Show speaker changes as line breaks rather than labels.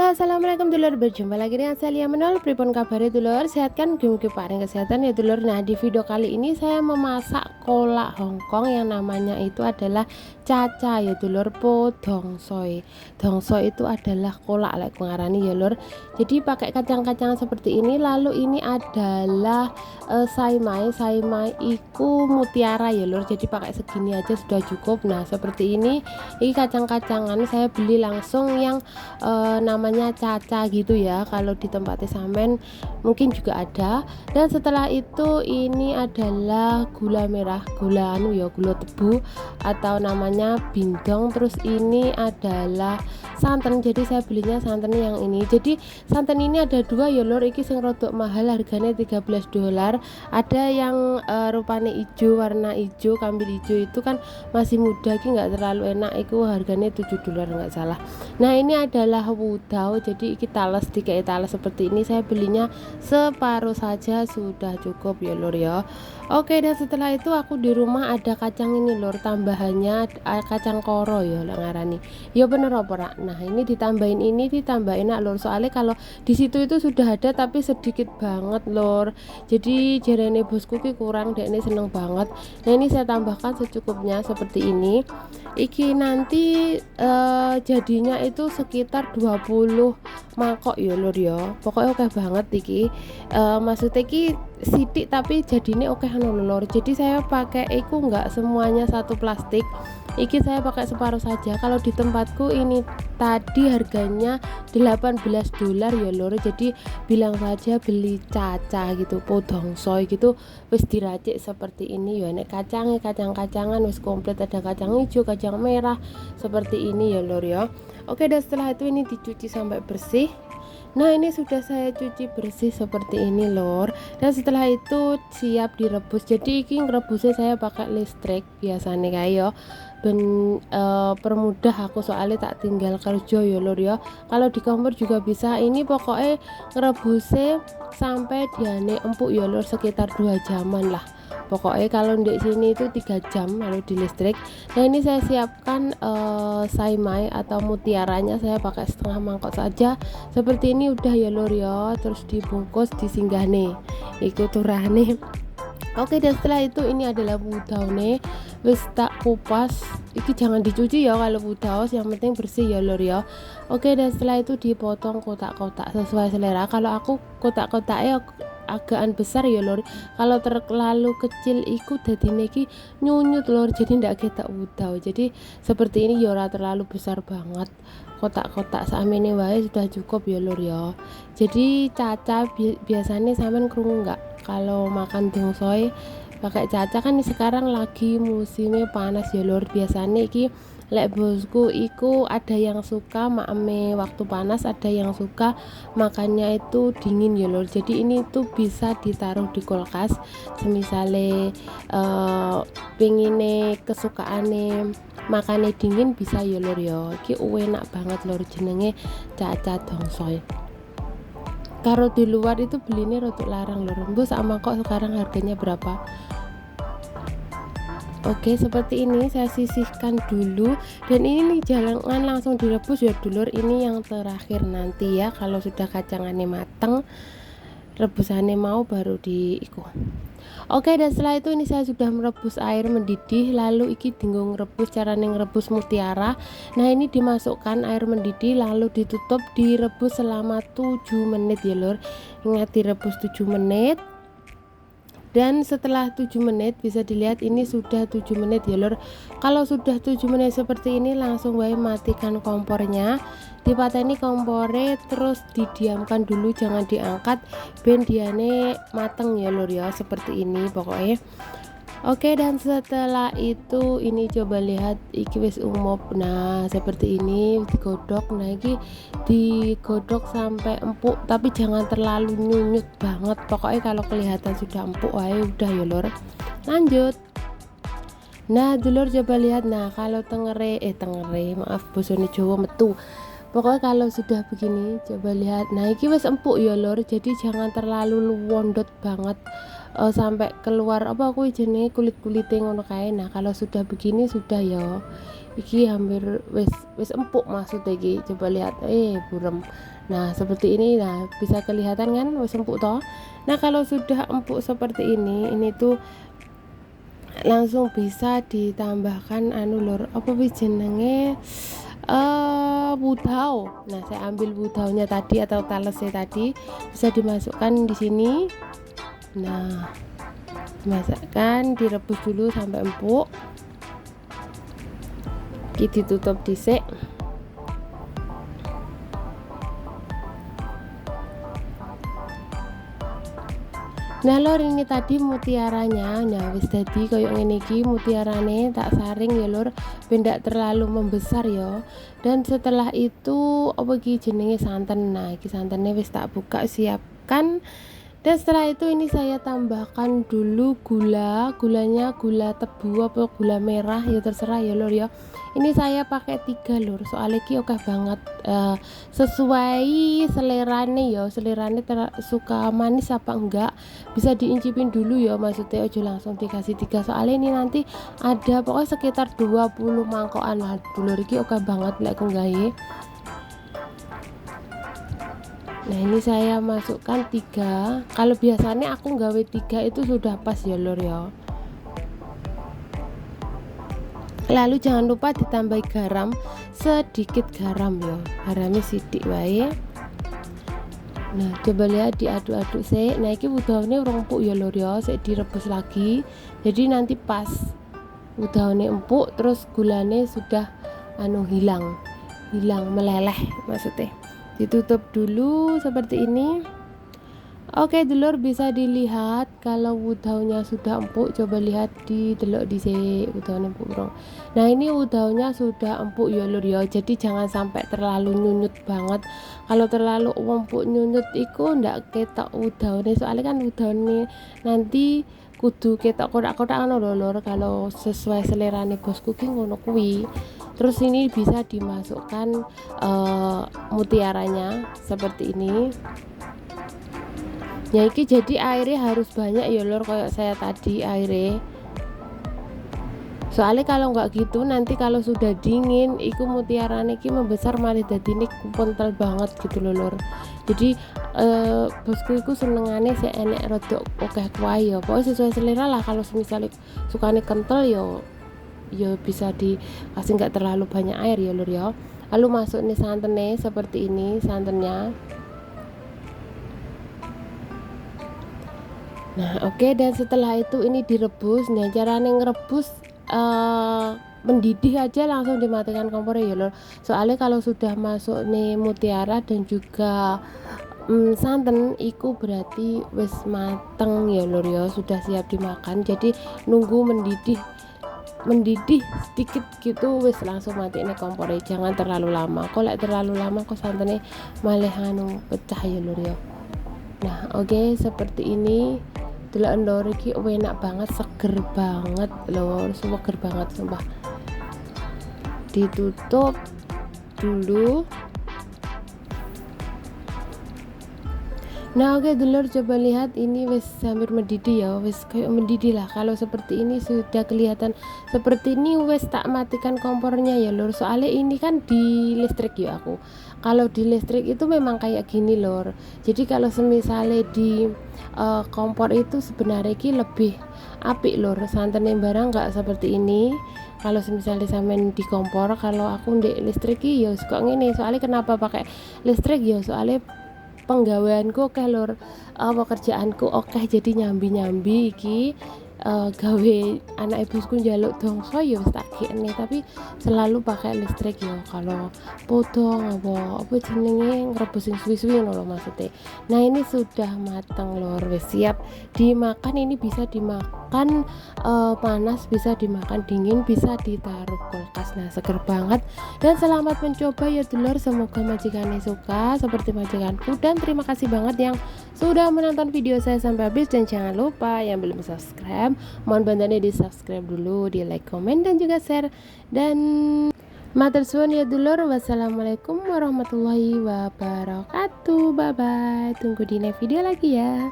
Halo, assalamualaikum dulur, berjumpa lagi dengan saya Lia Menol. Pripun kabare dulur, sehat kan? Mugi paring kesehatan ya dulur. Nah, di video kali ini saya memasak kolak Hongkong yang namanya itu adalah caca ya dulur, po dongsoy. Dongsoy itu adalah kolak lek ngarani ya lur. Jadi pakai kacang-kacangan seperti ini. Lalu ini adalah saimai. Saimai iku mutiara ya lur. Jadi pakai segini aja sudah cukup. Nah, seperti ini. Ini kacang-kacangan saya beli langsung yang namanya caca gitu ya, kalau di tempatnya Samen mungkin juga ada. Dan setelah itu ini adalah gula merah, gula gula tebu atau namanya bindong. Terus ini adalah santan, jadi saya belinya santan yang ini. Jadi santan ini ada dua ya lur, iki sing rodok mahal harganya $13. Ada yang rupanya hijau, warna hijau, kambil hijau itu kan masih muda, ki nggak terlalu enak, itu harganya $7 nggak salah. Nah, ini adalah wudao, jadi kita tales dikai tales seperti ini. Saya belinya separuh saja sudah cukup ya lur ya. Oke, dan setelah itu aku di rumah ada kacang ini lur, tambahannya kacang koro ya lah ngarani. Ya bener apa rak? Nah, ini ditambahin, ini ditambah enak lur, soalnya kalau di situ itu sudah ada tapi sedikit banget lur. Jadi jarene bosku ki kurang, dek ini seneng banget. Nah, ini saya tambahkan secukupnya seperti ini. Iki nanti jadinya itu sekitar 20 mangkok ya lur ya. Pokoknya oke banget iki. Maksudnya iki sidik tapi jadinya oke lur. Jadi saya pakai iku nggak semuanya satu plastik. Iki saya pakai separuh saja. Kalau di tempatku ini tadi harganya $18 ya lur. Jadi bilang saja beli caca gitu, podongsoy gitu, wis diracik seperti ini ya. Nek kacang-kacangan wis komplit, ada kacang hijau, kacang merah seperti ini ya lur ya. Oke, dan setelah itu ini dicuci sampai bersih. Nah, ini sudah saya cuci bersih seperti ini lor. Dan setelah itu siap direbus. Jadi ini rebusnya saya pakai listrik biasanya kayak ben permudah aku, soalnya tak tinggal kerja ya lor ya. Kalau di kompor juga bisa. Ini pokoknya rebusnya sampai diane empuk ya lor, sekitar 2 jaman lah. Pokoknya kalau di sini itu 3 jam kalau di listrik. Nah, ini saya siapkan saimai atau mutiaranya, saya pakai setengah mangkok saja seperti ini udah ya lur ya. Terus dibungkus disinggahne iku turane. Oke, dan setelah itu ini adalah budaune, wis tak kupas. Iki jangan dicuci ya kalau budaos, yang penting bersih ya lur ya. Oke, dan setelah itu dipotong kotak-kotak sesuai selera. Kalau aku kotak-kotaknya agaan besar ya lur. Kalau terlalu kecil iku dadine iki nyunyut lur, jadi ndak ketok budao. Jadi seperti ini ya ora terlalu besar banget. Kotak-kotak sakmene wae sudah cukup ya lur ya. Jadi caca biasanya sampean krungu nggak kalau makan dongsoy pakai caca? Kan sekarang lagi musimnya panas ya lur. Biasanya iki lek bosku iku ada yang suka makame waktu panas, ada yang suka makannya itu dingin ya lur. Jadi ini tuh bisa ditaruh di kulkas semisale pengine kesukaane makannya dingin bisa ya lur ya. Iki enak banget lur, jenenge caca dongsoy. Karo di luar itu belinya rotok larang lur. Mbok sama kok sekarang harganya berapa? Oke, seperti ini saya sisihkan dulu. Dan ini nih jangan langsung direbus ya dulur, ini yang terakhir nanti ya. Kalau sudah kacangannya mateng, rebusannya mau baru diiku. Oke, dan setelah itu ini saya sudah merebus air mendidih. Lalu iki tinggung rebus, cara ngerebus mutiara. Nah, ini dimasukkan air mendidih lalu ditutup, direbus selama 7 menit ya lur. Ingat direbus 7 menit. Dan setelah 7 menit bisa dilihat ini sudah 7 menit ya lur. Kalau sudah 7 menit seperti ini langsung wae matikan kompornya, dipateni kompornya, terus didiamkan dulu, jangan diangkat ben diane mateng ya lur ya, seperti ini pokoknya. Oke, dan setelah itu ini coba lihat iki wis umop. Nah, seperti ini digodok. Nah, iki digodok sampai empuk tapi jangan terlalu nyunyut banget. Pokoknya kalau kelihatan sudah empuk wae udah ya lur. Lanjut. Nah, dulur coba lihat. Nah, kalau tengere maaf bosone Jawa metu. Pokoknya kalau sudah begini coba lihat. Nah, iki wis empuk ya lur. Jadi jangan terlalu luwondot banget. Sampai keluar apa aku jenenge kulit-kulite ngono kae. Nah, kalau sudah begini sudah ya. iki hampir wis empuk maksudnya iki, coba lihat burem. Nah seperti ini, nah bisa kelihatan kan wis empuk toh. Nah kalau sudah empuk seperti ini tuh langsung bisa ditambahkan anu lur, apa wis jenenge budau. Nah saya ambil budaunya tadi atau talesnya tadi, bisa dimasukkan di sini. Nah dimasukkan, direbus dulu sampai empuk, ditutup dhisik. Nah lur, ini tadi mutiaranya. Nah wis dadi koyo ngene iki mutiarane, tak saring ya lur ben ndak terlalu membesar ya. Dan setelah itu apa iki jenenge santen. Nah iki santannya wis tak buka siapkan. Dan setelah itu ini saya tambahkan dulu gulanya gula tebu apa gula merah ya terserah ya lur ya. Ini saya pakai 3 lur, soalnya ki oke banget, sesuai selerane ya, selerane suka manis apa enggak, bisa diincipin dulu ya, maksudnya ojo langsung dikasih 3, soalnya ini nanti ada pokoknya sekitar 20 mangkokan lah dulur, iki oke banget lek nggawe. Nah ini saya masukkan 3, kalau biasanya aku nggawe 3 itu sudah pas ya lur ya. Lalu jangan lupa ditambah garam, sedikit garam ya, garamnya sidik wae. Nah coba lihat, diaduk-aduk sih. Nah ini udahnya empuk ya lur ya, saya direbus lagi, jadi nanti pas udahnya empuk terus gulanya sudah hilang meleleh maksudnya. Ditutup dulu seperti ini. Oke dulur, bisa dilihat kalau udahnya sudah empuk, coba lihat di delok di udahnya empuk bro. Nah ini udahnya sudah empuk ya lur ya, jadi jangan sampai terlalu nyunyut banget. Kalau terlalu empuk nyunyut iku ndak ketok udahnya, soalnya kan udahnya nanti kudu ketok kotak-kotak lur, kalau sesuai selerane bosku ki ngono kuwi. Terus ini bisa dimasukkan mutiaranya seperti ini. Ya iki jadi airnya harus banyak ya lur, kayak saya tadi airnya, soalnya kalau nggak gitu nanti kalau sudah dingin iku mutiarane iki membesar malah dadi ini kental banget gitu loh lur. Jadi bosku iku senengane sih enek rodok oke kuah ya, pokoknya sesuai selera lah. Kalau misalnya sukane kental ya bisa dikasih nggak terlalu banyak air ya lur ya. Lalu masuk nih santannya seperti ini santannya. Nah oke, dan setelah itu ini direbus. Nah caranya ngerebus mendidih aja langsung dimatikan kompornya ya lor, soalnya kalau sudah masuk nih mutiara dan juga santan iku berarti wis mateng ya lor ya, sudah siap dimakan. Jadi nunggu mendidih sedikit gitu wis langsung mati ini kompornya, jangan terlalu lama. Kalau terlalu lama kok santannya malah pecah ya lor ya. Nah oke, seperti ini delok lor iki enak banget, seger banget lor, seger banget sumpah. Ditutup dulu. Nah oke dulur, coba lihat ini wis hampir mendidih ya, wis kayak mendidih lah. Kalau seperti ini sudah kelihatan seperti ini wis tak matikan kompornya ya lur, soalnya ini kan di listrik ya aku. Kalau di listrik itu memang kayak gini lur, jadi kalau semisalnya di kompor itu sebenarnya ini lebih apik lur, santannya barang nggak seperti ini. Kalau misalnya sampean di kompor, kalau aku di listrik ya suka ngene. Soalnya kenapa pakai listrik ya, soalnya penggaweanku oke lur, pekerjaanku oke, jadi nyambi iki gawe anak ibuku njaluk dongso ya wis tak gekne, tapi selalu pakai listrik ya kalau podong apa jenenge ngrebusin suwi-suwi ngono maksudnya. Nah ini sudah matang lur, wis siap dimakan. Ini bisa dimakan panas, bisa dimakan dingin, bisa ditaruh kulkas. Nah seger banget, dan selamat mencoba ya dulur, semoga majikannya suka seperti majikanku. Dan terima kasih banget yang sudah menonton video saya sampai habis, dan jangan lupa yang belum subscribe, mohon bantuannya di subscribe dulu, di like, komen, dan juga share. Dan matur suwun ya dulur, wassalamualaikum warahmatullahi wabarakatuh, bye bye, tunggu di next video lagi ya.